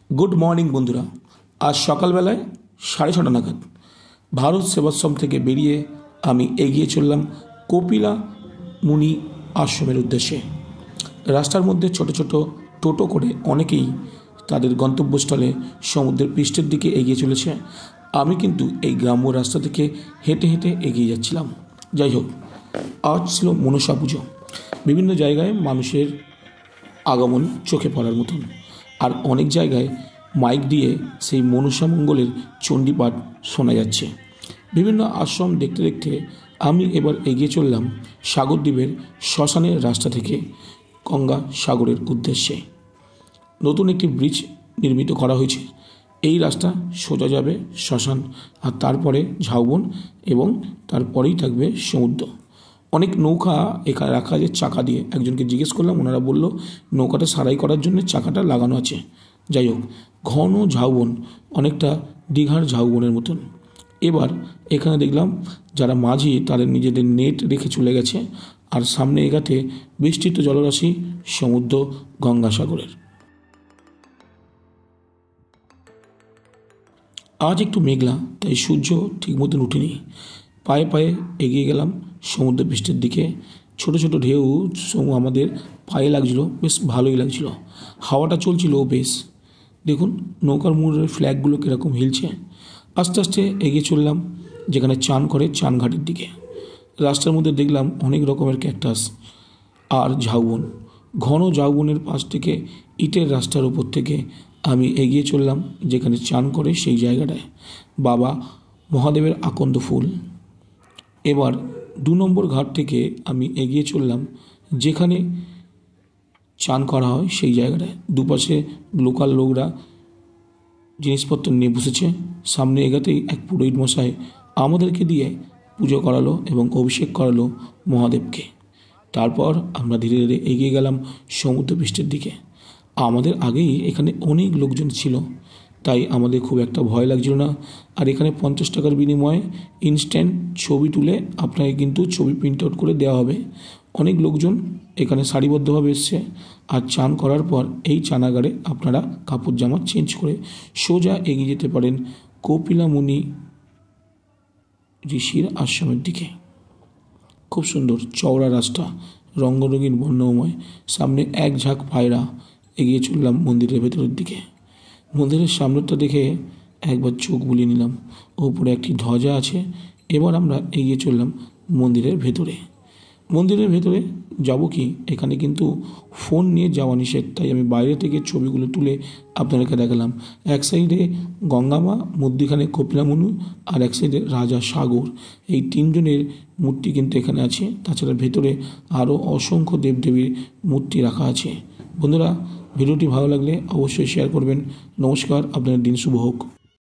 Good morning বন্ধুরা। আজ সকালবেলায় 6:30 নাগাদ ভারত সেবাশ্রম থেকে বেরিয়ে আমি এগিয়ে চললাম কপিলা মুনি আশ্রমের উদ্দেশ্যে। রাস্তার মধ্যে ছোট ছোট টোটো করে অনেকেই তাদের গন্তব্যস্থলে সমুদ্রের পৃষ্ঠের দিকে এগিয়ে চলেছে। আমি কিন্তু এই গ্রাম্য রাস্তা থেকে হেঁটে হেঁটে এগিয়ে যাচ্ছিলাম। যাই হোক, আজ ছিল মনসা পুজো। বিভিন্ন জায়গায় মানুষের আগমন চোখে পড়ার মতন, আর অনেক জায়গায় মাইক দিয়ে সেই মনসা মঙ্গলের চণ্ডীপাঠ শোনা যাচ্ছে। বিভিন্ন আশ্রম দেখতে দেখতে আমি এবার এগিয়ে চললাম সাগরদ্বীপের শ্মশানের রাস্তা থেকে গঙ্গা সাগরের উদ্দেশ্যে। নতুন একটি ব্রিজ নির্মিত করা হয়েছে। এই রাস্তা সোজা যাবে শ্মশান, আর তারপরে ঝাউবন, এবং তারপরেই থাকবে সমুদ্র। অনেক নৌকা এখানে রাখা আছে চাকা দিয়ে। একজনকে জিজ্ঞেস করলাম, ওনারা বলল নৌকাটা সারাই করার জন্য চাকাটা লাগানো আছে। যাই হোক, ঘন ঝাউবন, অনেকটা দীঘার ঝাউবনের মতন। এবার এখানে দেখলাম যারা মাঝি তাদের নিজেদের নেট রেখে চলে গেছে, আর সামনে এগাতে বিস্তৃত জলরাশি সমুদ্র গঙ্গাসাগরের। আজ একটু মেঘলা, তাই সূর্য ঠিক মতন উঠেনি। পায়ে পায়ে এগিয়ে গেলাম সমুদ্র পৃষ্ঠের দিকে। ছোট ছোট ঢেউ আমাদের পায়ে লাগছিল, বেশ ভালোই লাগছিল। হাওয়াটা চলছিল বেশ। দেখুন নৌকার মোড়ের ফ্ল্যাগগুলো কীরকম হিলছে। আস্তে আস্তে এগিয়ে চললাম যেখানে চান করে চানঘাটের দিকে। রাস্তার মধ্যে দেখলাম অনেক রকমের ক্যাকটাস আর ঝাউবন। ঘন ঝাউবনের পাশ থেকে ইটের রাস্তার উপর থেকে আমি এগিয়ে চললাম যেখানে চান করে সেই জায়গাটায় বাবা মহাদেবের আকন্দ ফুল। এবার 2 নম্বর ঘাট থেকে আমি এগিয়ে চললাম যেখানে চান করা হয় সেই জায়গাটায়। দুপাশে লোকাল লোকরা জিনিসপত্র নিয়ে বসেছে। সামনে এগাতেই এক পুরোহিত মশাই আমাদেরকে দিয়ে পুজো করালো এবং অভিষেক করালো মহাদেবকে। তারপর আমরা ধীরে ধীরে এগিয়ে গেলাম সমুদ্র পৃষ্ঠের দিকে। আমাদের আগেই এখানে অনেক লোকজন ছিল, তাই আমাদের খুব একটা ভয় লাগছিল না। আর এখানে 50 টাকার বিনিময়ে ইনস্ট্যান্ট ছবি তুলে আপনাকে কিন্তু ছবি প্রিন্ট আউট করে দেওয়া হবে। অনেক লোকজন এখানে সারিবদ্ধভাবে এসছে। আর চান করার পর এই চানাগারে আপনারা কাপড় জামা চেঞ্জ করে সোজা এগিয়ে যেতে পারেন কপিলা মুনি ঋষির আশ্রমের দিকে। খুব সুন্দর চওড়া রাস্তা, রঙ্গরঙিন বর্ণময়। সামনে এক ঝাঁক পায়রা। এগিয়ে চললাম মন্দিরের ভেতরের দিকে। মন্দিরের সামনেটা দেখে একবার চোখ বুলিয়ে নিলাম। ওপরে একটি ধ্বজা আছে। এবার আমরা এগিয়ে চললাম মন্দিরের ভেতরে। মন্দিরের ভেতরে যাব কি, এখানে কিন্তু ফোন নিয়ে যাওয়া নিষেধ, তাই আমি বাইরে থেকে ছবিগুলো তুলে আপনাদেরকে দেখালাম। এক সাইডে গঙ্গামা, মধ্যখানে কপিলামুনি, আর এক সাইডে রাজা সাগর। এই 3 জনের মূর্তি কিন্তু এখানে আছে। তাছাড়া ভেতরে আরও অসংখ্য দেবদেবীর মূর্তি রাখা আছে। বন্ধুরা, ভিডিওটি ভালো লাগলে অবশ্যই শেয়ার করবেন। নমস্কার, আপনাদের দিন শুভ হোক।